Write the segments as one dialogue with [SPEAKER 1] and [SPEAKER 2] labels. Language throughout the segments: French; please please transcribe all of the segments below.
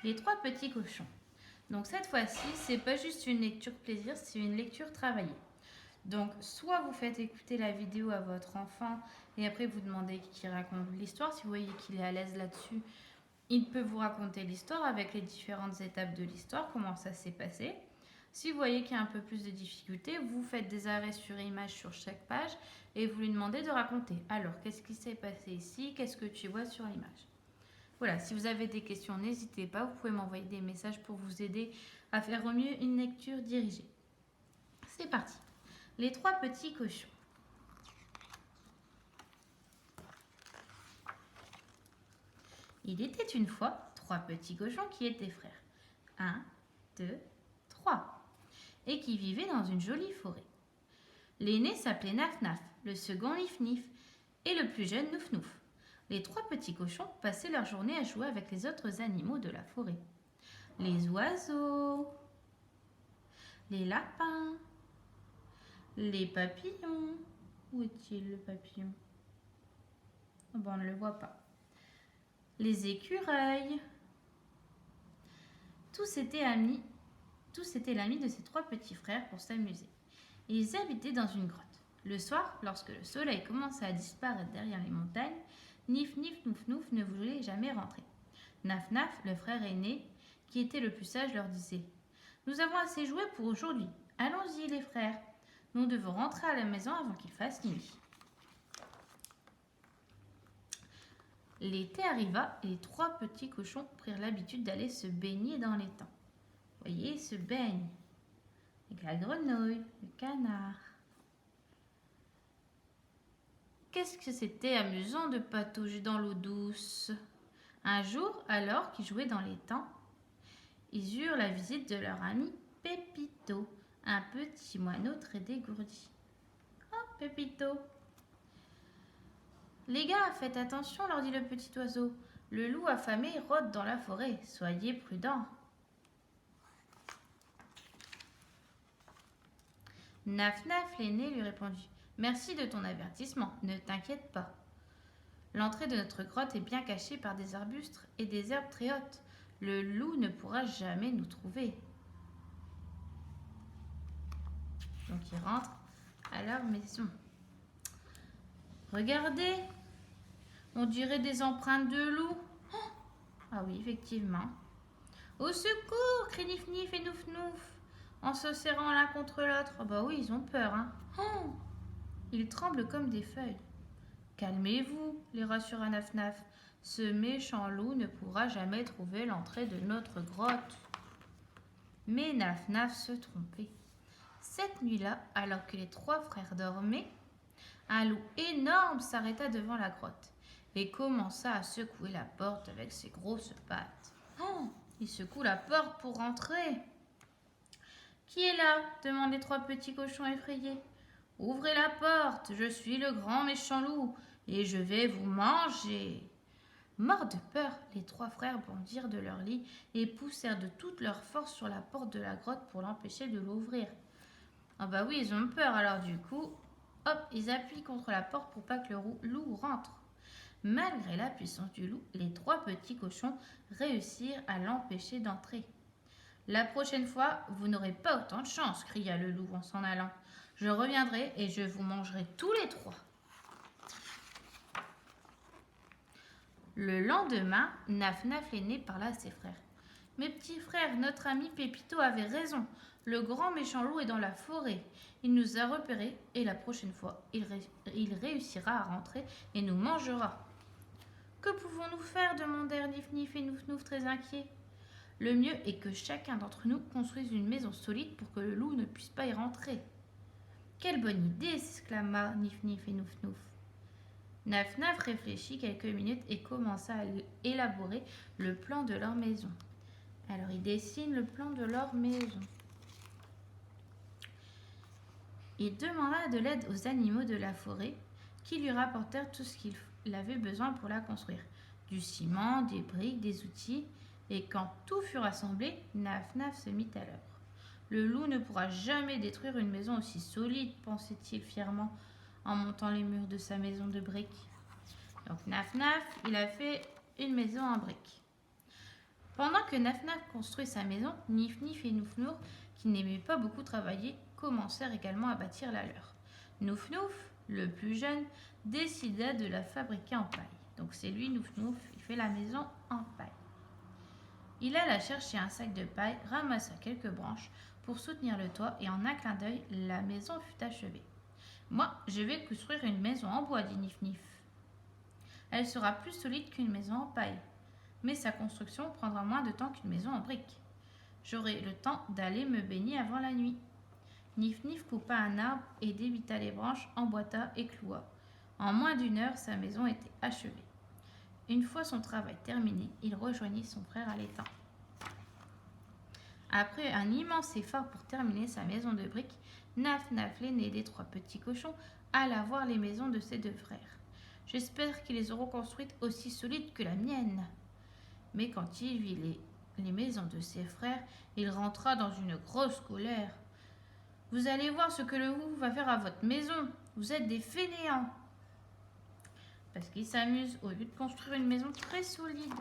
[SPEAKER 1] Les trois petits cochons. Donc cette fois-ci, c'est pas juste une lecture plaisir, c'est une lecture travaillée. Donc soit vous faites écouter la vidéo à votre enfant et après vous demandez qu'il raconte l'histoire. Si vous voyez qu'il est à l'aise là-dessus, il peut vous raconter l'histoire avec les différentes étapes de l'histoire, comment ça s'est passé. Si vous voyez qu'il y a un peu plus de difficultés, vous faites des arrêts sur image sur chaque page et vous lui demandez de raconter. Alors, qu'est-ce qui s'est passé ici? Qu'est-ce que tu vois sur l'image? Voilà, si vous avez des questions, n'hésitez pas, vous pouvez m'envoyer des messages pour vous aider à faire au mieux une lecture dirigée. C'est parti. Les trois petits cochons. Il était une fois trois petits cochons qui étaient frères. 1, 2, 3. Et qui vivaient dans une jolie forêt. L'aîné s'appelait Naf Naf, le second Nif Nif et le plus jeune Nouf Nouf. Les trois petits cochons passaient leur journée à jouer avec les autres animaux de la forêt. Les oiseaux, les lapins, les papillons. Où est-il le papillon? Oh ben, on ne le voit pas. Les écureuils. Tous étaient l'ami de ces trois petits frères pour s'amuser. Ils habitaient dans une grotte. Le soir, lorsque le soleil commençait à disparaître derrière les montagnes, Nif Nif Nouf Nouf ne voulait jamais rentrer. Naf Naf, le frère aîné, qui était le plus sage, leur disait « Nous avons assez joué pour aujourd'hui. Allons-y, les frères. Nous devons rentrer à la maison avant qu'il fasse nuit. » L'été arriva et les trois petits cochons prirent l'habitude d'aller se baigner dans l'étang. Voyez, ils se baignent avec la grenouille, le canard. Qu'est-ce que c'était amusant de patauger dans l'eau douce. Un jour, alors qu'ils jouaient dans l'étang, ils eurent la visite de leur ami Pépito, un petit moineau très dégourdi. « Oh, Pépito !»« Les gars, faites attention, leur dit le petit oiseau. Le loup affamé rôde dans la forêt. Soyez prudents. » Naf Naf l'aîné lui répondit « Merci de ton avertissement, ne t'inquiète pas. L'entrée de notre grotte est bien cachée par des arbustes et des herbes très hautes. Le loup ne pourra jamais nous trouver. » Donc ils rentrent à leur maison. Regardez, on dirait des empreintes de loup. Oh, ah oui, effectivement. Au secours, crient Nif Nif et Nouf Nouf, en se serrant l'un contre l'autre. Oh bah oui, ils ont peur, hein. Oh, ils tremblent comme des feuilles. Calmez-vous, les rassura Naf Naf. Ce méchant loup ne pourra jamais trouver l'entrée de notre grotte. Mais Naf Naf se trompait. Cette nuit-là, alors que les trois frères dormaient, un loup énorme s'arrêta devant la grotte et commença à secouer la porte avec ses grosses pattes. Oh, il secoue la porte pour entrer. « Qui est là ?» demandent les trois petits cochons effrayés. « Ouvrez la porte, je suis le grand méchant loup et je vais vous manger. » Morts de peur, les trois frères bondirent de leur lit et poussèrent de toute leur force sur la porte de la grotte pour l'empêcher de l'ouvrir. Ah bah oui, ils ont peur, alors du coup, hop, ils appuient contre la porte pour pas que le loup rentre. Malgré la puissance du loup, les trois petits cochons réussirent à l'empêcher d'entrer. « La prochaine fois, vous n'aurez pas autant de chance, cria le loup en s'en allant. Je reviendrai et je vous mangerai tous les trois. Le lendemain, Naf Naf l'aîné parla à ses frères. « Mes petits frères, notre ami Pépito avait raison. Le grand méchant loup est dans la forêt. Il nous a repérés et la prochaine fois, il réussira à rentrer et nous mangera. »« Que pouvons-nous faire ?» demandèrent Nif Nif et Nouf Nouf très inquiets. « Le mieux est que chacun d'entre nous construise une maison solide pour que le loup ne puisse pas y rentrer. »« Quelle bonne idée !» s'exclama Nif Nif et Nouf Nouf. Naf Naf réfléchit quelques minutes et commença à élaborer le plan de leur maison. Alors il dessine le plan de leur maison. Il demanda de l'aide aux animaux de la forêt qui lui rapportèrent tout ce qu'il avait besoin pour la construire. Du ciment, des briques, des outils. Et quand tout fut rassemblé, Naf Naf se mit à l'œuvre. Le loup ne pourra jamais détruire une maison aussi solide, pensait-il fièrement en montant les murs de sa maison de briques. Donc Naf Naf, il a fait une maison en briques. Pendant que Naf Naf construit sa maison, Nif Nif et Nouf Nouf, qui n'aimaient pas beaucoup travailler, commencèrent également à bâtir la leur. Nouf Nouf, le plus jeune, décida de la fabriquer en paille. Donc c'est lui, Nouf Nouf, il fait la maison en paille. Il alla chercher un sac de paille, ramassa quelques branches pour soutenir le toit et en un clin d'œil, la maison fut achevée. Moi, je vais construire une maison en bois, dit Nif Nif. Elle sera plus solide qu'une maison en paille, mais sa construction prendra moins de temps qu'une maison en briques. J'aurai le temps d'aller me baigner avant la nuit. Nif Nif coupa un arbre et débita les branches, emboîta et cloua. En moins d'une heure, sa maison était achevée. Une fois son travail terminé, il rejoignit son frère à l'étang. Après un immense effort pour terminer sa maison de briques, Naf Naf, l'aîné des 3 petits cochons, alla voir les maisons de ses 2 frères. J'espère qu'ils les auront construites aussi solides que la mienne. Mais quand il vit les maisons de ses frères, il rentra dans une grosse colère. Vous allez voir ce que le loup va faire à votre maison. Vous êtes des fainéants. Parce qu'il s'amuse au lieu de construire une maison très solide.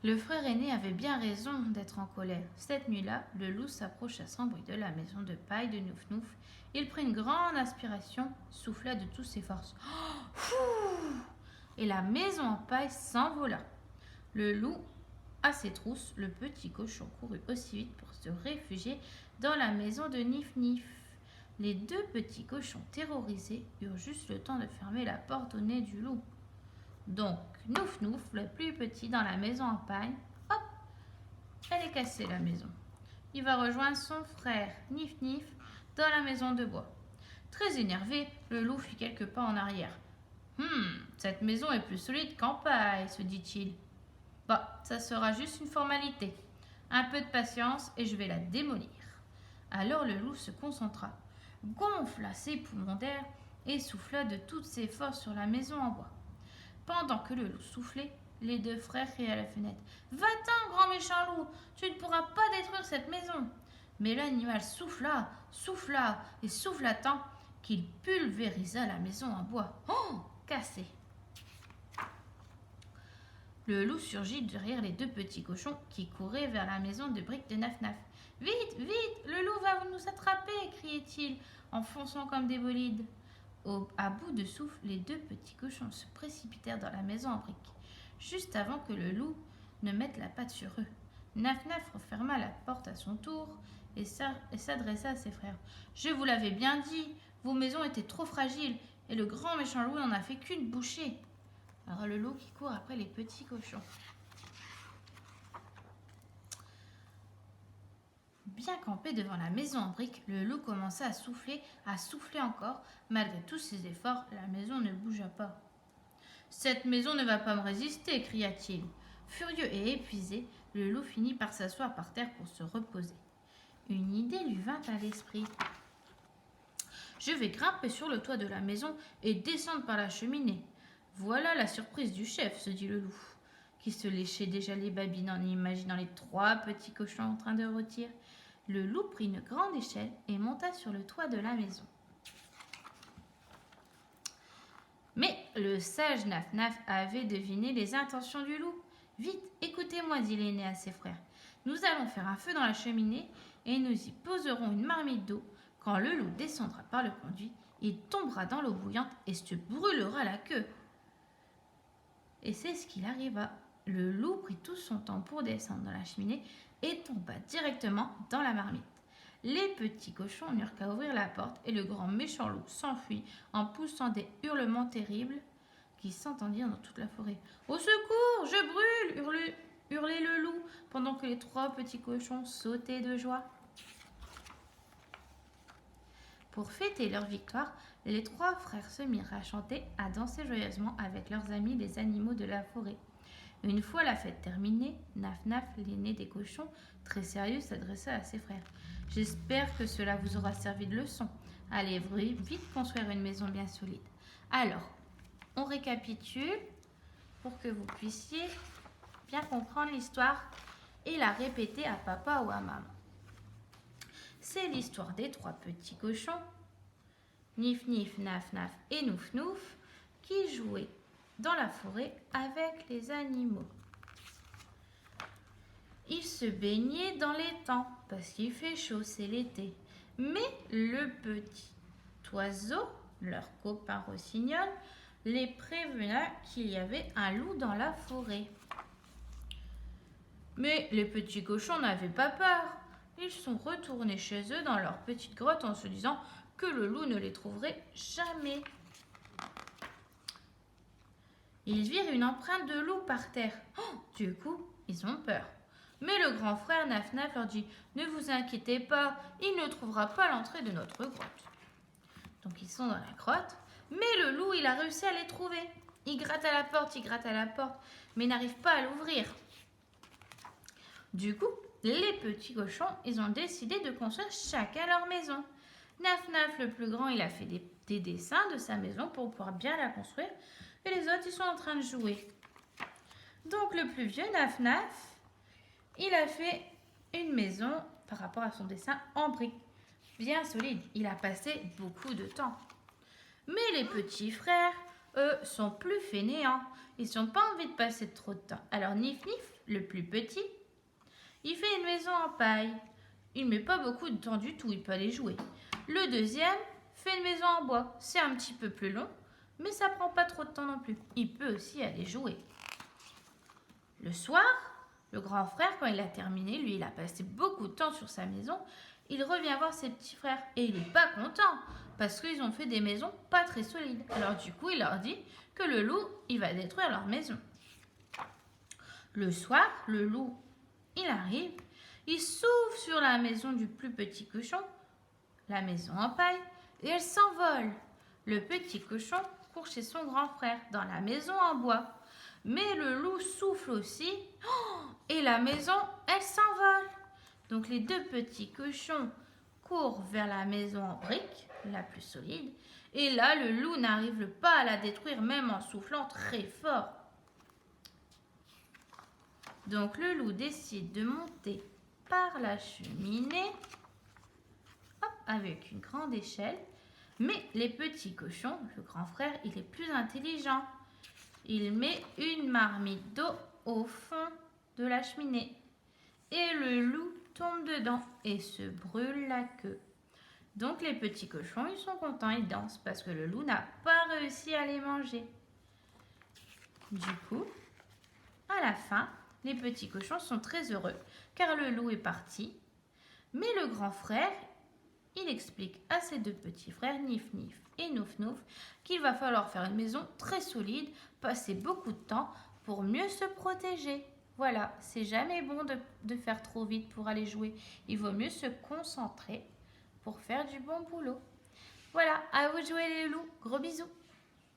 [SPEAKER 1] Le frère aîné avait bien raison d'être en colère. Cette nuit-là, le loup s'approcha sans bruit de la maison de paille de Nouf Nouf. Il prit une grande aspiration, souffla de toutes ses forces. Et la maison en paille s'envola. Le loup, à ses trousses, le petit cochon courut aussi vite pour se réfugier dans la maison de Nif Nif. Les 2 petits cochons terrorisés eurent juste le temps de fermer la porte au nez du loup. Donc, Nouf Nouf, le plus petit dans la maison en paille, hop, elle est cassée la maison. Il va rejoindre son frère Nif Nif dans la maison de bois. Très énervé, le loup fit quelques pas en arrière. Cette maison est plus solide qu'en paille, se dit-il. Bah, ça sera juste une formalité. Un peu de patience et je vais la démolir. Alors le loup se concentra, gonfla ses poumons d'air et souffla de toutes ses forces sur la maison en bois. Pendant que le loup soufflait, les 2 frères criaient à la fenêtre. « Va-t'en, grand méchant loup, tu ne pourras pas détruire cette maison !» Mais l'animal souffla et souffla tant qu'il pulvérisa la maison en bois. Oh, cassée! Le loup surgit derrière les 2 petits cochons qui couraient vers la maison de briques de Naf Naf. « Vite, vite, le loup va nous attraper !» criait-il en fonçant comme des bolides. À bout de souffle, les 2 petits cochons se précipitèrent dans la maison en briques, juste avant que le loup ne mette la patte sur eux. Naf Naf referma la porte à son tour et s'adressa à ses frères. « Je vous l'avais bien dit, vos maisons étaient trop fragiles et le grand méchant loup n'en a fait qu'une bouchée. » Alors le loup qui court après les petits cochons. Bien campé devant la maison en briques, le loup commença à souffler encore. Malgré tous ses efforts, la maison ne bougea pas. « Cette maison ne va pas me résister !» cria-t-il. Furieux et épuisé, le loup finit par s'asseoir par terre pour se reposer. Une idée lui vint à l'esprit. « Je vais grimper sur le toit de la maison et descendre par la cheminée. Voilà la surprise du chef, se dit le loup, qui se léchait déjà les babines en imaginant les 3 petits cochons en train de rôtir. Le loup prit une grande échelle et monta sur le toit de la maison. Mais le sage Naf Naf avait deviné les intentions du loup. « Vite, écoutez-moi, dit l'aîné à ses frères. Nous allons faire un feu dans la cheminée et nous y poserons une marmite d'eau. Quand le loup descendra par le conduit, il tombera dans l'eau bouillante et se brûlera la queue. » Et c'est ce qu'il arriva. Le loup prit tout son temps pour descendre dans la cheminée et tomba directement dans la marmite. Les petits cochons n'eurent qu'à ouvrir la porte et le grand méchant loup s'enfuit en poussant des hurlements terribles qui s'entendirent dans toute la forêt. « Au secours, je brûle !» hurlait le loup pendant que les 3 petits cochons sautaient de joie. Pour fêter leur victoire, les 3 frères se mirent à chanter, à danser joyeusement avec leurs amis les animaux de la forêt. Une fois la fête terminée, Naf Naf, l'aîné des cochons, très sérieux, s'adressa à ses frères. « J'espère que cela vous aura servi de leçon. Allez vite construire une maison bien solide. » Alors, on récapitule pour que vous puissiez bien comprendre l'histoire et la répéter à papa ou à maman. C'est l'histoire des 3 petits cochons, Nif Nif, Naf Naf et Nouf Nouf, qui jouaient dans la forêt avec les animaux. ils se baignaient dans l'étang parce qu'il fait chaud, c'est l'été. Mais le petit oiseau, leur copain rossignol, les prévena qu'il y avait un loup dans la forêt. Mais les petits cochons n'avaient pas peur. Ils sont retournés chez eux dans leur petite grotte en se disant que le loup ne les trouverait jamais. Ils virent une empreinte de loup par terre. Oh, du coup, ils ont peur. Mais le grand frère Naf-Naf leur dit « Ne vous inquiétez pas, il ne trouvera pas l'entrée de notre grotte. » Donc ils sont dans la grotte, mais le loup, il a réussi à les trouver. Il gratte à la porte, mais il n'arrive pas à l'ouvrir. Du coup, les petits cochons, ils ont décidé de construire chacun leur maison. Naf-Naf, le plus grand, il a fait des dessins de sa maison pour pouvoir bien la construire. Et les autres, ils sont en train de jouer. Donc le plus vieux, Naf-Naf, il a fait une maison par rapport à son dessin en briques. Bien solide. Il a passé beaucoup de temps. Mais les petits frères, eux, sont plus fainéants. Ils n'ont pas envie de passer trop de temps. Alors Nif-Nif, le plus petit, il fait une maison en paille. Il ne met pas beaucoup de temps du tout, il peut aller jouer. Le deuxième fait une maison en bois. C'est un petit peu plus long, mais ça prend pas trop de temps non plus. Il peut aussi aller jouer. Le soir, le grand frère, quand il a terminé, lui, il a passé beaucoup de temps sur sa maison. Il revient voir ses petits frères et il n'est pas content parce qu'ils ont fait des maisons pas très solides. Alors du coup, il leur dit que le loup, il va détruire leur maison. Le soir, le loup, il arrive, il s'ouvre sur la maison du plus petit cochon, la maison en paille, et elle s'envole. Le petit cochon court chez son grand frère dans la maison en bois. Mais le loup souffle aussi, et la maison, elle s'envole. Donc les deux petits cochons courent vers la maison en briques, la plus solide, et là le loup n'arrive pas à la détruire même en soufflant très fort. Donc le loup décide de monter par la cheminée, hop, avec une grande échelle, mais les petits cochons, le grand frère, il est plus intelligent. Il met une marmite d'eau au fond de la cheminée et le loup tombe dedans et se brûle la queue. Donc les petits cochons, ils sont contents, ils dansent parce que le loup n'a pas réussi à les manger. Du coup, à la fin, les petits cochons sont très heureux car le loup est parti. Mais le grand frère, il explique à ses deux petits frères, Nif-Nif et Nouf-Nouf, qu'il va falloir faire une maison très solide, passer beaucoup de temps pour mieux se protéger. Voilà, c'est jamais bon de faire trop vite pour aller jouer. Il vaut mieux se concentrer pour faire du bon boulot. Voilà, à vous de jouer les loups. Gros bisous.